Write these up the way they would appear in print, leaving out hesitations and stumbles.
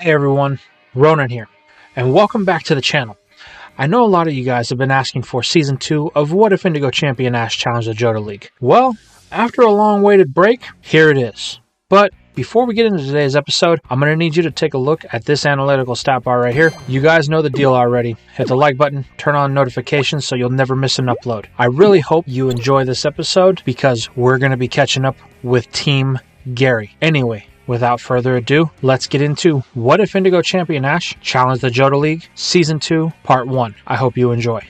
Hey everyone, Ronan here, and welcome back to the channel. I know a lot of you guys have been asking for Season 2 of What If Indigo Champion Ash challenged the Johto League. Well, after a long-awaited break, here it is. But before we get into today's episode, I'm going to need you to take a look at this analytical stat bar right here. You guys know the deal already. Hit the like button, turn on notifications so you'll never miss an upload. I really hope you enjoy this episode because we're going to be catching up with Team Gary. Anyway, without further ado, let's get into What If Indigo Champion Ash challenged the Johto League, Season 2, Part 1. I hope you enjoy.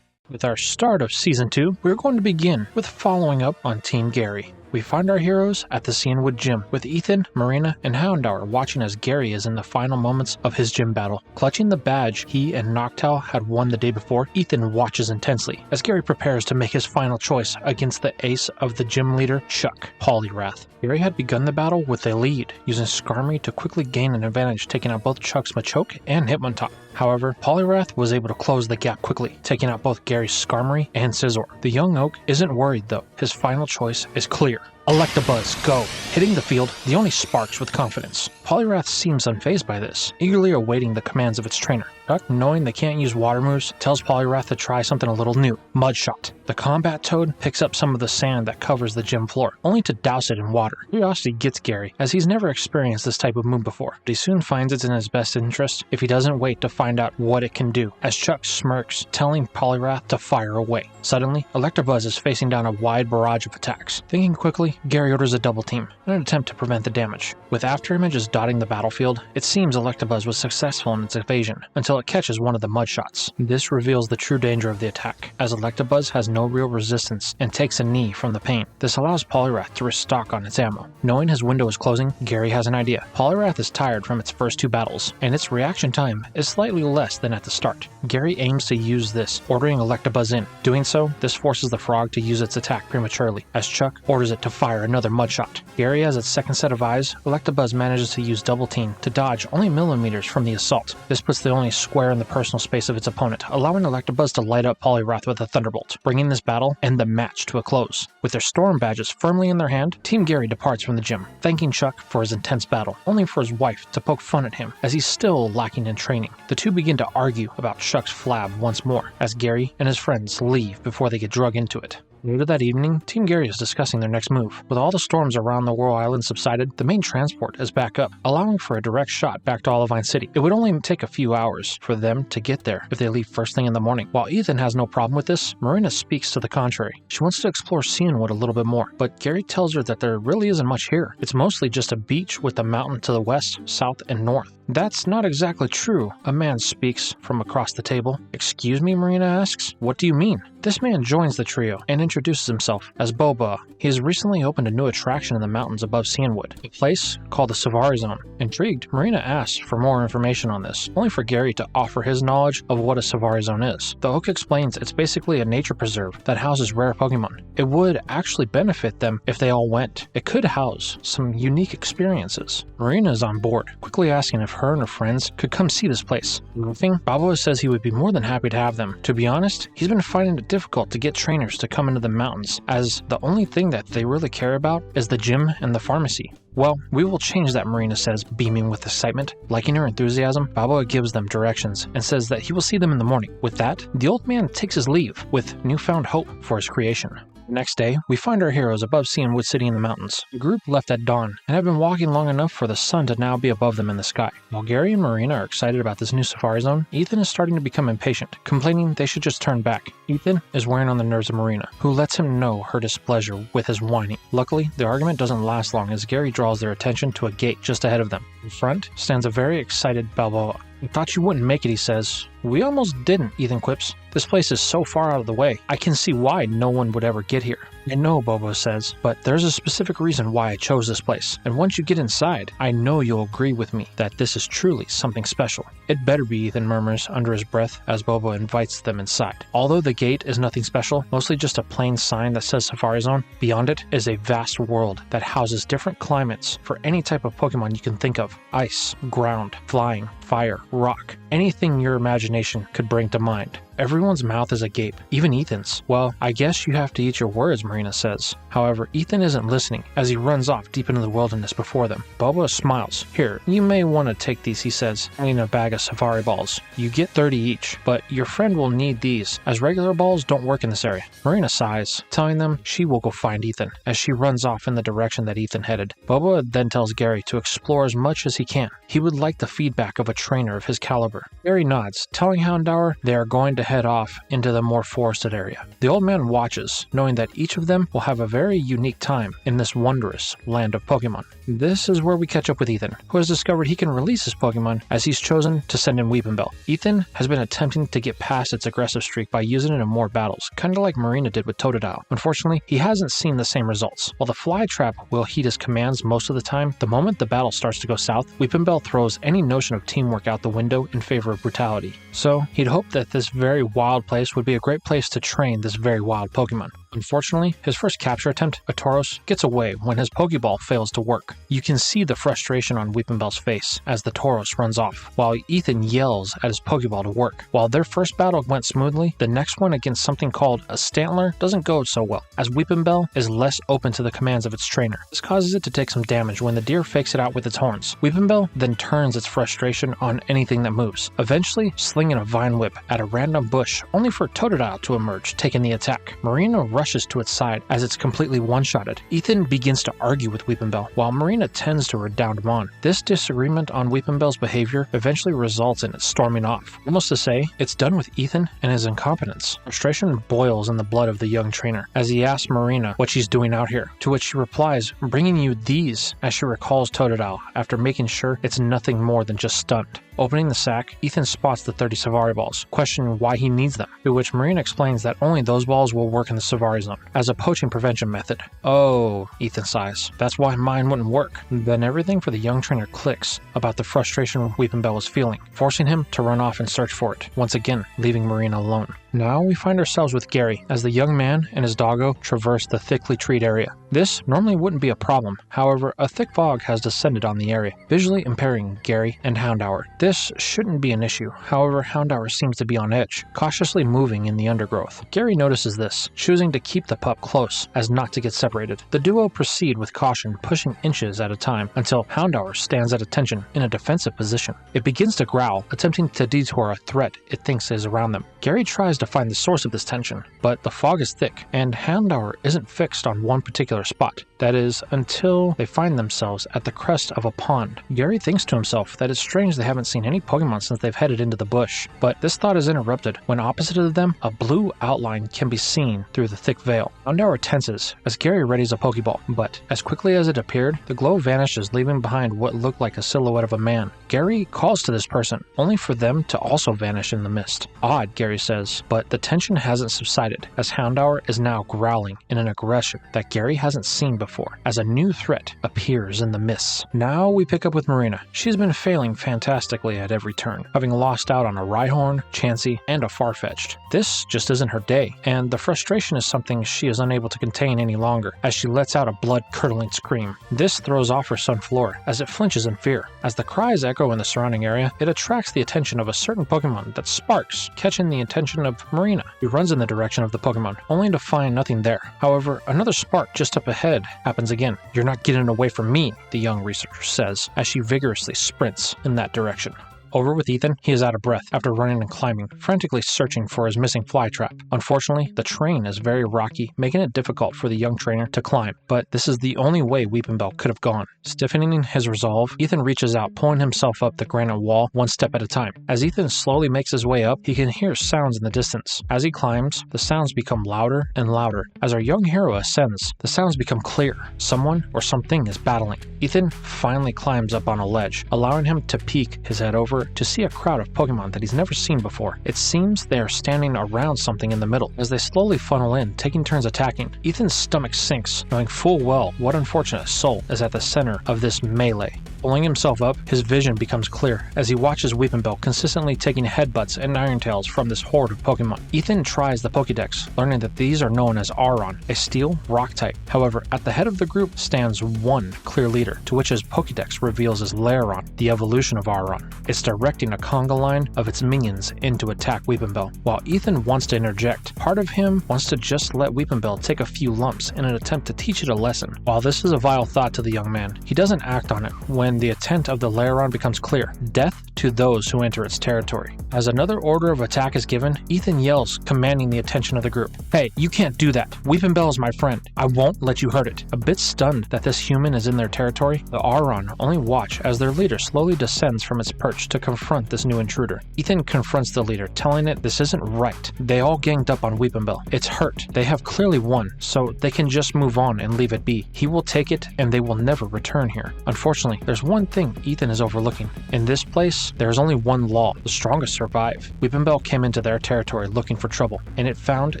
With our start of Season 2, we're going to begin with following up on Team Gary. We find our heroes at the Cianwood Gym, with Ethan, Marina, and Houndour watching as Gary is in the final moments of his gym battle. Clutching the badge he and Noctowl had won the day before, Ethan watches intensely as Gary prepares to make his final choice against the ace of the gym leader, Chuck, Poliwrath. Gary had begun the battle with a lead, using Skarmory to quickly gain an advantage, taking out both Chuck's Machoke and Hitmontop. However, Poliwrath was able to close the gap quickly, taking out both Gary's Skarmory and Scizor. The young oak isn't worried though. His final choice is clear. Electabuzz, go! Hitting the field, the only sparks with confidence. Poliwrath seems unfazed by this, eagerly awaiting the commands of its trainer. Chuck, knowing they can't use water moves, tells Poliwrath to try something a little new, Mud Shot. The combat toad picks up some of the sand that covers the gym floor, only to douse it in water. Curiosity gets Gary, as he's never experienced this type of move before, but he soon finds it's in his best interest if he doesn't wait to find out what it can do, as Chuck smirks, telling Poliwrath to fire away. Suddenly, Electabuzz is facing down a wide barrage of attacks. Thinking quickly, Gary orders a double team, in an attempt to prevent the damage. With afterimages dotting the battlefield, it seems Electabuzz was successful in its evasion, until it catches one of the mud shots. This reveals the true danger of the attack, as Electabuzz has no real resistance and takes a knee from the pain. This allows Poliwrath to restock on its ammo. Knowing his window is closing, Gary has an idea. Poliwrath is tired from its first two battles, and its reaction time is slightly less than at the start. Gary aims to use this, ordering Electabuzz in. Doing so, this forces the frog to use its attack prematurely, as Chuck orders it to fire another mud shot. Gary has its second set of eyes. Electabuzz manages to use double team to dodge only millimeters from the assault. This puts the only square in the personal space of its opponent, allowing Electabuzz to light up Poliwrath with a Thunderbolt, bringing this battle and the match to a close. With their storm badges firmly in their hand, Team Gary departs from the gym, thanking Chuck for his intense battle, only for his wife to poke fun at him, as he's still lacking in training. The two begin to argue about Chuck's flab once more, as Gary and his friends leave before they get drug into it. Later that evening, Team Gary is discussing their next move. With all the storms around the Whirl Island subsided, the main transport is back up, allowing for a direct shot back to Olivine City. It would only take a few hours for them to get there if they leave first thing in the morning. While Ethan has no problem with this, Marina speaks to the contrary. She wants to explore Cianwood a little bit more, but Gary tells her that there really isn't much here. It's mostly just a beach with a mountain to the west, south, and north. That's not exactly true, a man speaks from across the table. Excuse me, Marina asks. What do you mean? This man joins the trio and introduces himself as Boba. He has recently opened a new attraction in the mountains above Cianwood, a place called the Safari Zone. Intrigued, Marina asks for more information on this, only for Gary to offer his knowledge of what a Safari Zone is. The Oak explains it's basically a nature preserve that houses rare Pokemon. It would actually benefit them if they all went. It could house some unique experiences. Marina is on board, quickly asking if her and her friends could come see this place. Laughing, Babo says he would be more than happy to have them. To be honest, he's been finding it difficult to get trainers to come into the mountains, as the only thing that they really care about is the gym and the pharmacy. Well, we will change that, Marina says, beaming with excitement. Liking her enthusiasm, Baba gives them directions and says that he will see them in the morning. With that, the old man takes his leave, with newfound hope for his creation. The next day, we find our heroes above Cianwood City in the mountains. The group left at dawn and have been walking long enough for the sun to now be above them in the sky. While Gary and Marina are excited about this new Safari Zone, Ethan is starting to become impatient, complaining they should just turn back. Ethan is wearing on the nerves of Marina, who lets him know her displeasure with his whining. Luckily, the argument doesn't last long as Gary draws their attention to a gate just ahead of them. In front stands a very excited Balboa. I thought you wouldn't make it, he says. We almost didn't, Ethan quips. This place is so far out of the way, I can see why no one would ever get here. I know, Bobo says, but there's a specific reason why I chose this place. And once you get inside, I know you'll agree with me that this is truly something special. It better be, Ethan murmurs under his breath as Bobo invites them inside. Although the gate is nothing special, mostly just a plain sign that says Safari Zone, beyond it is a vast world that houses different climates for any type of Pokemon you can think of. Ice, ground, flying, fire, rock, anything your imagination could bring to mind. Everyone's mouth is agape, even Ethan's. Well, I guess you have to eat your words, Marina says. However, Ethan isn't listening as he runs off deep into the wilderness before them. Bubba smiles. Here, you may want to take these, he says, handing a bag of safari balls. You get 30 each, but your friend will need these, as regular balls don't work in this area. Marina sighs, telling them she will go find Ethan, as she runs off in the direction that Ethan headed. Bubba then tells Gary to explore as much as he can. He would like the feedback of a trainer of his caliber. Gary nods, telling Houndour they are going to head off into the more forested area. The old man watches, knowing that each of them will have a very unique time in this wondrous land of Pokemon. This is where we catch up with Ethan, who has discovered he can release his Pokemon as he's chosen to send in Weepinbell. Ethan has been attempting to get past its aggressive streak by using it in more battles, kinda like Marina did with Totodile. Unfortunately, he hasn't seen the same results. While the Fly Trap will heed his commands most of the time, the moment the battle starts to go south, Weepinbell throws any notion of teamwork out the window in favor of brutality. So, he'd hoped that this very wild place would be a great place to train this very wild Pokemon. Unfortunately, his first capture attempt, a Tauros, gets away when his Pokeball fails to work. You can see the frustration on Weepinbell's face as the Tauros runs off, while Ethan yells at his Pokeball to work. While their first battle went smoothly, the next one against something called a Stantler doesn't go so well, as Weepinbell is less open to the commands of its trainer. This causes it to take some damage when the deer fakes it out with its horns. Weepinbell then turns its frustration on anything that moves, eventually slinging a Vine Whip at a random bush, only for Totodile to emerge, taking the attack. Marina rushes to its side as it's completely one-shotted. Ethan begins to argue with Weepinbell, while Marina tends to her down Mon. This disagreement on Weepinbell's behavior eventually results in it storming off, almost to say it's done with Ethan and his incompetence. Frustration boils in the blood of the young trainer as he asks Marina what she's doing out here, to which she replies, bringing you these, as she recalls Totodile after making sure it's nothing more than just stunned. Opening the sack, Ethan spots the 30 Safari balls, questioning why he needs them, to which Marina explains that only those balls will work in the Safari zone, as a poaching prevention method. Oh, Ethan sighs. That's why mine wouldn't work. Then everything for the young trainer clicks about the frustration Weepinbell was feeling, forcing him to run off and search for it, once again leaving Marina alone. Now we find ourselves with Gary, as the young man and his doggo traverse the thickly treed area. This normally wouldn't be a problem, however, a thick fog has descended on the area, visually impairing Gary and Houndour. This shouldn't be an issue, however, Houndour seems to be on edge, cautiously moving in the undergrowth. Gary notices this, choosing to keep the pup close as not to get separated. The duo proceed with caution, pushing inches at a time until Houndour stands at attention in a defensive position. It begins to growl, attempting to detour a threat it thinks is around them. Gary tries to find the source of this tension, but the fog is thick, and Houndour isn't fixed on one particular spot. That is, until they find themselves at the crest of a pond. Gary thinks to himself that it's strange they haven't seen any Pokemon since they've headed into the bush, but this thought is interrupted when opposite of them, a blue outline can be seen through the thick veil. Houndour tenses as Gary readies a Pokeball, but as quickly as it appeared, the glow vanishes, leaving behind what looked like a silhouette of a man. Gary calls to this person, only for them to also vanish in the mist. Odd, Gary says, but the tension hasn't subsided, as Houndour is now growling in an aggression that Gary hasn't seen before, as a new threat appears in the mists. Now we pick up with Marina. She's been failing fantastically at every turn, having lost out on a Rhyhorn, Chansey, and a Farfetch'd. This just isn't her day, and the frustration is something she is unable to contain any longer, as she lets out a blood-curdling scream. This throws off her son Flora, as it flinches in fear. As the cries echo in the surrounding area, it attracts the attention of a certain Pokemon that sparks, catching the attention of Marina, who runs in the direction of the Pokemon, only to find nothing there. However, another spark just up ahead happens again. "You're not getting away from me," the young researcher says, as she vigorously sprints in that direction. Over with Ethan, he is out of breath after running and climbing, frantically searching for his missing fly trap. Unfortunately, the terrain is very rocky, making it difficult for the young trainer to climb, but this is the only way Weepinbell could have gone. Stiffening his resolve, Ethan reaches out, pulling himself up the granite wall one step at a time. As Ethan slowly makes his way up, he can hear sounds in the distance. As he climbs, the sounds become louder and louder. As our young hero ascends, the sounds become clear. Someone or something is battling. Ethan finally climbs up on a ledge, allowing him to peek his head over to see a crowd of Pokemon that he's never seen before. It seems they are standing around something in the middle. As they slowly funnel in, taking turns attacking, Ethan's stomach sinks, knowing full well what unfortunate soul is at the center of this melee. Pulling himself up, his vision becomes clear as he watches Weepinbell consistently taking headbutts and Iron-Tails from this horde of Pokemon. Ethan tries the Pokédex, learning that these are known as Aron, a steel rock type. However, at the head of the group stands one clear leader, to which his Pokédex reveals as Lairon, the evolution of Aron. It's directing a conga line of its minions in to attack Weepinbell. While Ethan wants to interject, part of him wants to just let Weepinbell take a few lumps in an attempt to teach it a lesson. While this is a vile thought to the young man, he doesn't act on it when the intent of the Lairon becomes clear: death to those who enter its territory. As another order of attack is given, Ethan yells, commanding the attention of the group. "Hey, you can't do that. Weepinbell is my friend. I won't let you hurt it." A bit stunned that this human is in their territory, the Auron only watch as their leader slowly descends from its perch to confront this new intruder. Ethan confronts the leader, telling it this isn't right. They all ganged up on Weepinbell. It's hurt. They have clearly won, so they can just move on and leave it be. He will take it, and they will never return here. Unfortunately, there's one thing Ethan is overlooking. In this place, there is only one law: the strongest survive. Weepinbell came into their territory looking for trouble, and it found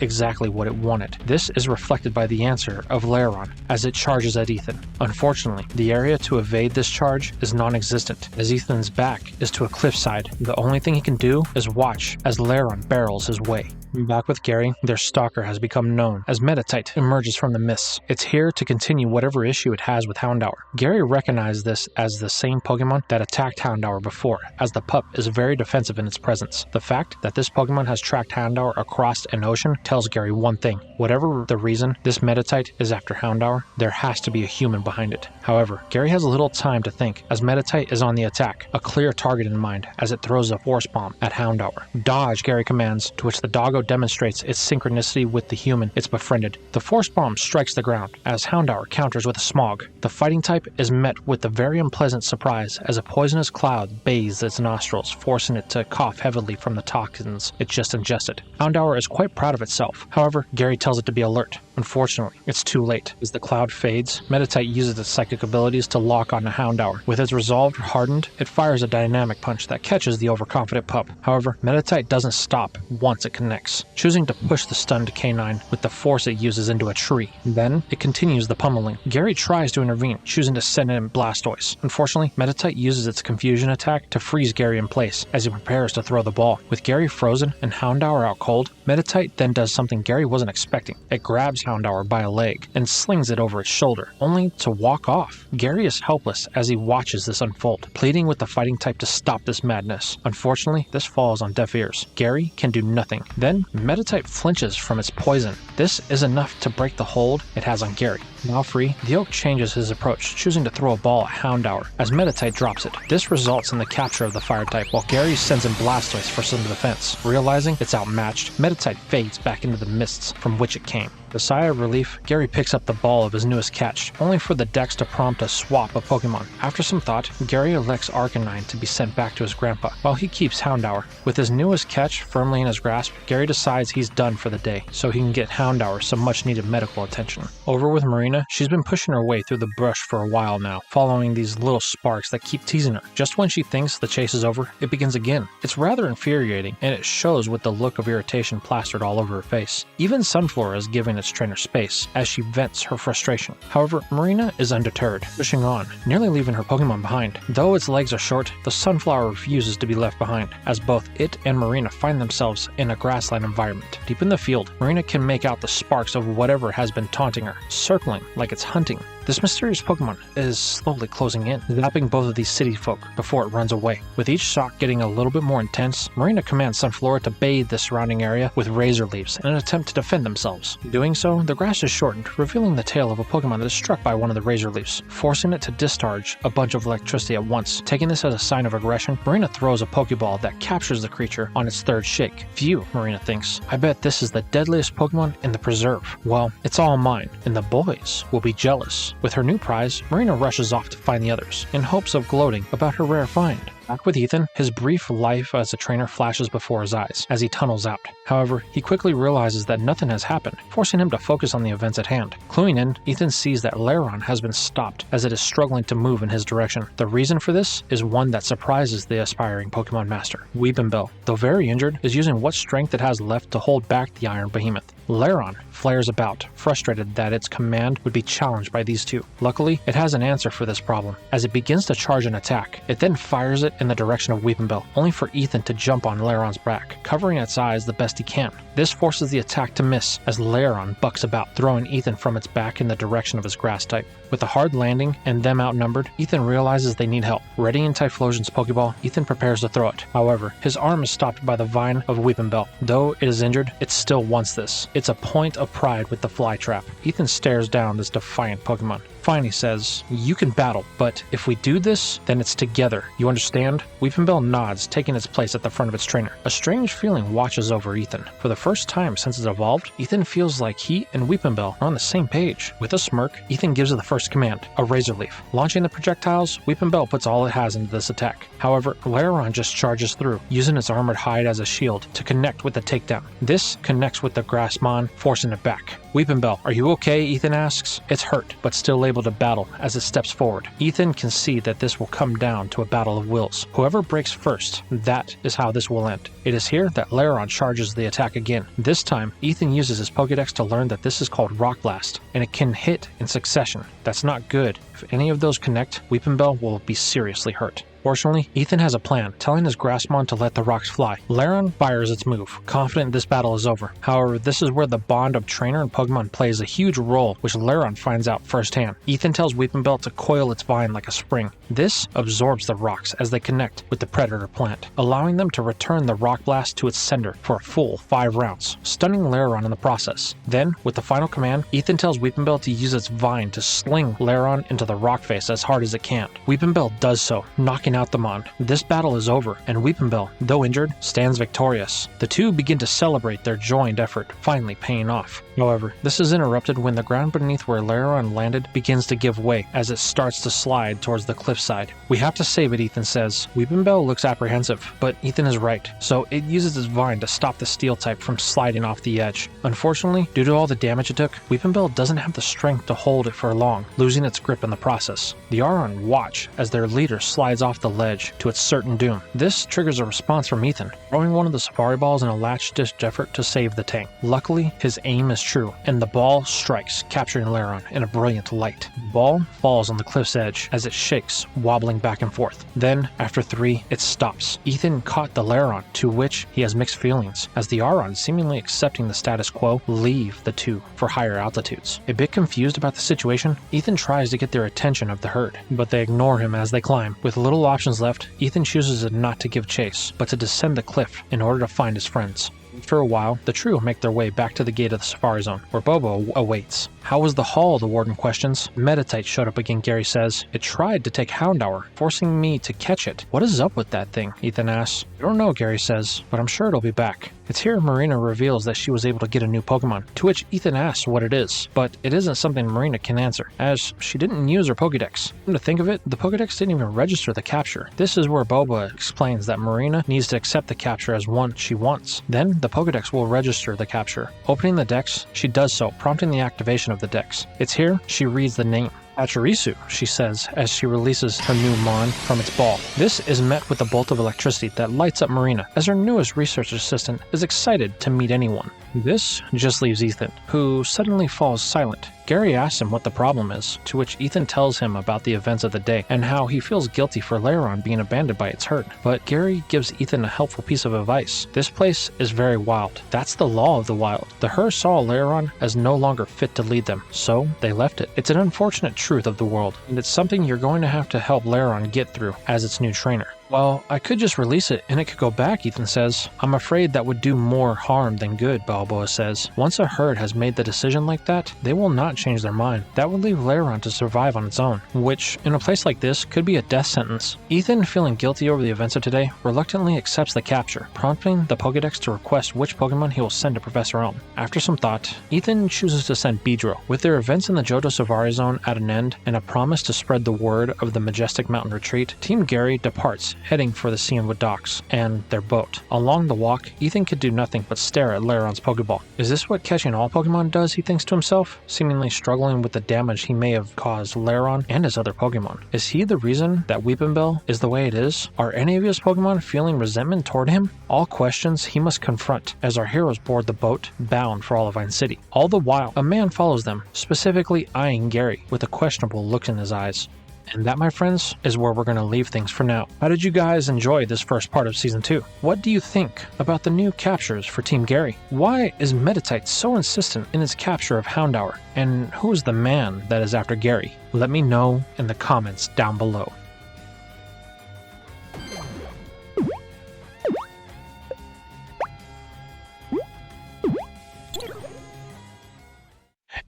exactly what it wanted. This is reflected by the answer of Lairon as it charges at Ethan. Unfortunately, the area to evade this charge is non-existent, as Ethan's back is to a cliffside. The only thing he can do is watch as Lairon barrels his way. Back with Gary, their stalker has become known as Meditite emerges from the mists. It's here to continue whatever issue it has with Houndour. Gary recognized this as the same Pokemon that attacked Houndour before, as the pup is very defensive in its presence. The fact that this Pokemon has tracked Houndour across an ocean tells Gary one thing: whatever the reason this Meditite is after Houndour, there has to be a human behind it. However, Gary has a little time to think as Meditite is on the attack, a clear target in mind as it throws a Force Bomb at Houndour. "Dodge," Gary commands, to which the doggo demonstrates its synchronicity with the human it's befriended. The Force Bomb strikes the ground as Houndour counters with a Smog. The fighting type is met with the very unpleasant surprise as a poisonous cloud bathes its nostrils, forcing it to cough heavily from the toxins it just ingested. Houndour is quite proud of itself. However, Gary tells it to be alert. Unfortunately, it's too late. As the cloud fades, Meditite uses its psychic abilities to lock onto Houndour. With its resolve hardened, it fires a dynamic punch that catches the overconfident pup. However, Meditite doesn't stop once it connects, choosing to push the stunned canine with the force it uses into a tree. Then, it continues the pummeling. Gary tries to intervene, choosing to send in Blastoise. Unfortunately, Meditite uses its confusion attack to freeze Gary in place as he prepares to throw the ball. With Gary frozen and Houndour out cold, Meditite then does something Gary wasn't expecting. It grabs Houndour by a leg and slings it over its shoulder, only to walk off. Gary is helpless as he watches this unfold, pleading with the fighting type to stop this madness. Unfortunately, this falls on deaf ears. Gary can do nothing. Then, Meditite flinches from its poison. This is enough to break the hold it has on Gary. Now free, the Oak changes his approach, choosing to throw a ball at Houndour as Meditite drops it. This results in the capture of the fire type, while Gary sends in Blastoise for some defense. Realizing it's outmatched, Meditite fades back into the mists from which it came. With a sigh of relief, Gary picks up the ball of his newest catch, only for the dex to prompt a swap of Pokemon. After some thought, Gary elects Arcanine to be sent back to his grandpa, while he keeps Houndour. With his newest catch firmly in his grasp, Gary decides he's done for the day, so he can get Houndour some much-needed medical attention. Over with Marina, she's been pushing her way through the brush for a while now, following these little sparks that keep teasing her. Just when she thinks the chase is over, it begins again. It's rather infuriating, and it shows with the look of irritation plastered all over her face. Even Sunflora is giving its trainer space as she vents her frustration. However, Marina is undeterred, pushing on, nearly leaving her Pokemon behind. Though its legs are short, the Sunflower refuses to be left behind, as both it and Marina find themselves in a grassland environment. Deep in the field, Marina can make out the sparks of whatever has been taunting her, circling like it's hunting. This mysterious Pokemon is slowly closing in, zapping both of these city folk before it runs away. With each shock getting a little bit more intense, Marina commands Sunflora to bathe the surrounding area with razor leaves in an attempt to defend themselves. Doing so, the grass is shortened, revealing the tail of a Pokemon that is struck by one of the razor leaves, forcing it to discharge a bunch of electricity at once. Taking this as a sign of aggression, Marina throws a Pokeball that captures the creature on its third shake. Phew, Marina thinks. I bet this is the deadliest Pokemon in the preserve. Well, it's all mine, and the boys will be jealous. With her new prize, Marina rushes off to find the others, in hopes of gloating about her rare find. Back with Ethan, his brief life as a trainer flashes before his eyes as he tunnels out. However, he quickly realizes that nothing has happened, forcing him to focus on the events at hand. Cluing in, Ethan sees that Lairon has been stopped as it is struggling to move in his direction. The reason for this is one that surprises the aspiring Pokemon master. Weepinbell, though very injured, is using what strength it has left to hold back the Iron Behemoth. Lairon flares about, frustrated that its command would be challenged by these two. Luckily, it has an answer for this problem, as it begins to charge an attack. It then fires it in the direction of Weepinbell, only for Ethan to jump on Lairon's back, covering its eyes the best he can. This forces the attack to miss as Lairon bucks about, throwing Ethan from its back in the direction of his grass type. With a hard landing and them outnumbered, Ethan realizes they need help. Readying Typhlosion's Pokeball, Ethan prepares to throw it. However, his arm is stopped by the vine of Weepinbell. Though it is injured, it still wants this. It's a point of pride with the fly trap. Ethan stares down this defiant Pokemon. Fine, he says, you can battle, but if we do this, then it's together. You understand? Weepinbell nods, taking its place at the front of its trainer. A strange feeling washes over Ethan. For the first time since it's evolved, Ethan feels like he and Weepinbell are on the same page. With a smirk, Ethan gives it the first command, a Razor Leaf. Launching the projectiles, Weepinbell puts all it has into this attack. However, Lairon just charges through, using its armored hide as a shield to connect with the takedown. This connects with the Grassmon, forcing it back. Weepinbell, are you okay? Ethan asks. It's hurt, but still able to battle as it steps forward. Ethan can see that this will come down to a battle of wills. Whoever breaks first, that is how this will end. It is here that Lairon charges the attack again. This time, Ethan uses his Pokedex to learn that this is called Rock Blast, and it can hit in succession. That's not good. If any of those connect, Weepinbell will be seriously hurt. Fortunately, Ethan has a plan, telling his Grassmon to let the rocks fly. Lairon fires its move, confident this battle is over. However, this is where the bond of trainer and Pokemon plays a huge role, which Lairon finds out firsthand. Ethan tells Weepinbell to coil its vine like a spring. This absorbs the rocks as they connect with the predator plant, allowing them to return the Rock Blast to its sender for a full 5 rounds, stunning Lairon in the process. Then, with the final command, Ethan tells Weepinbell to use its vine to sling Lairon into the rock face as hard as it can. Weepinbell does so, knocking out the Mon. This battle is over, and Weepinbell, though injured, stands victorious. The two begin to celebrate their joined effort, finally paying off. However, this is interrupted when the ground beneath where Lairon landed begins to give way as it starts to slide towards the cliffside. We have to save it, Ethan says. Weepinbell looks apprehensive, but Ethan is right, so it uses its vine to stop the steel type from sliding off the edge. Unfortunately, due to all the damage it took, Weepinbell doesn't have the strength to hold it for long, losing its grip in the process. The Aron watch as their leader slides off the ledge to its certain doom. This triggers a response from Ethan, throwing one of the Safari Balls in a last-ditch effort to save the tank. Luckily, his aim is true, and the ball strikes, capturing Lairon in a brilliant light. The ball falls on the cliff's edge as it shakes, wobbling back and forth. Then, after 3, it stops. Ethan caught the Lairon, to which he has mixed feelings, as the Aron, seemingly accepting the status quo, leave the two for higher altitudes. A bit confused about the situation, Ethan tries to get their attention of the herd, but they ignore him as they climb. With little options left, Ethan chooses not to give chase, but to descend the cliff in order to find his friends. For a while, the trio make their way back to the gate of the Safari Zone, where Bobo awaits. How was the haul? The warden questions. Meditite showed up again, Gary says. It tried to take Houndour, forcing me to catch it. What is up with that thing? Ethan asks. I don't know, Gary says, but I'm sure it'll be back. It's here Marina reveals that she was able to get a new Pokemon, to which Ethan asks what it is, but it isn't something Marina can answer, as she didn't use her Pokedex. Come to think of it, the Pokedex didn't even register the capture. This is where Boba explains that Marina needs to accept the capture as one she wants. Then, the Pokedex will register the capture. Opening the Dex, she does so, prompting the activation of the Dex. It's here she reads the name. Pachirisu, she says, as she releases her new Mon from its ball. This is met with a bolt of electricity that lights up Marina, as her newest research assistant is excited to meet anyone. This just leaves Ethan, who suddenly falls silent. Gary asks him what the problem is, to which Ethan tells him about the events of the day and how he feels guilty for Lairon being abandoned by its herd. But Gary gives Ethan a helpful piece of advice. This place is very wild. That's the law of the wild. The herd saw Lairon as no longer fit to lead them, so they left it. It's an unfortunate truth of the world, and it's something you're going to have to help Lairon get through as its new trainer. Well, I could just release it and it could go back, Ethan says. I'm afraid that would do more harm than good, Balboa says. Once a herd has made the decision like that, they will not change their mind. That would leave Lairon to survive on its own, which, in a place like this, could be a death sentence. Ethan, feeling guilty over the events of today, reluctantly accepts the capture, prompting the Pokedex to request which Pokemon he will send to Professor Elm. After some thought, Ethan chooses to send Beedrill. With their events in the Johto Safari Zone at an end and a promise to spread the word of the majestic mountain retreat, Team Gary departs, heading for the Cianwood docks and their boat. Along the walk, Ethan could do nothing but stare at Lairon's Pokeball. Is this what catching all Pokemon does, he thinks to himself, seemingly struggling with the damage he may have caused Lairon and his other Pokemon. Is he the reason that Weepinbell is the way it is? Are any of his Pokemon feeling resentment toward him? All questions he must confront as our heroes board the boat bound for Olivine City. All the while, a man follows them, specifically eyeing Gary with a questionable look in his eyes. And that, my friends, is where we're going to leave things for now. How did you guys enjoy this first part of Season 2? What do you think about the new captures for Team Gary? Why is Meditite so insistent in its capture of Houndour? And who is the man that is after Gary? Let me know in the comments down below.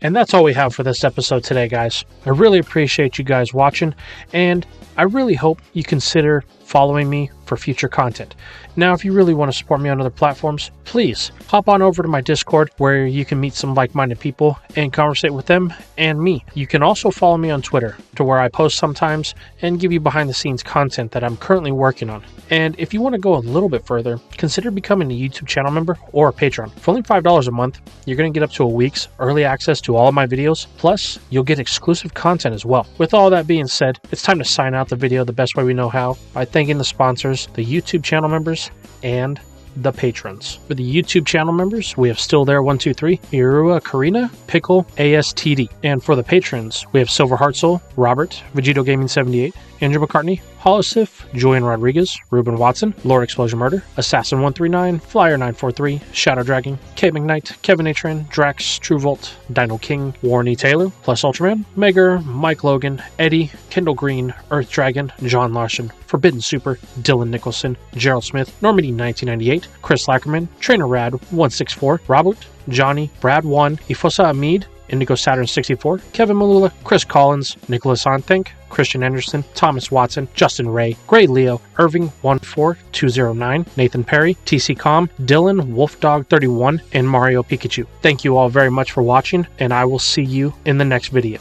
And that's all we have for this episode today, guys. I really appreciate you guys watching, and I really hope you consider following me for future content. Now, if you really want to support me on other platforms, please hop on over to my Discord where you can meet some like-minded people and conversate with them and me. You can also follow me on Twitter, to where I post sometimes and give you behind-the-scenes content that I'm currently working on. And if you want to go a little bit further, consider becoming a YouTube channel member or a patron. For only $5 a month, you're going to get up to a week's early access to all of my videos, plus you'll get exclusive content as well. With all that being said, it's time to sign out the video the best way we know how, by thanking the sponsors, the YouTube channel members, and the patrons. For the YouTube channel members, we have Still There 123, Irua Karina, Pickle, ASTD. And for the patrons, we have Silver Heart Soul, Robert, Vegito Gaming 78, Andrew McCartney, Holosif, Julian Rodriguez, Ruben Watson, Lord Explosion Murder, Assassin 139, Flyer 943, Shadow Dragon, K McKnight, Kevin Atran, Drax, Truevolt, Dino King, Warney Taylor, Plus Ultraman, Megger, Mike Logan, Eddie, Kendall Green, Earth Dragon, John Larson, Forbidden Super, Dylan Nicholson, Gerald Smith, Normandy 1998, Chris Lackerman, Trainer Rad 164, Robert, Johnny, Brad 1, Ifosa Amid, Indigo Saturn 64, Kevin Malula, Chris Collins, Nicholas Onthank, Christian Anderson, Thomas Watson, Justin Ray, Gray Leo, Irving 14209, Nathan Perry, TC Com, Dylan, Wolfdog 31, and Mario Pikachu. Thank you all very much for watching, and I will see you in the next video.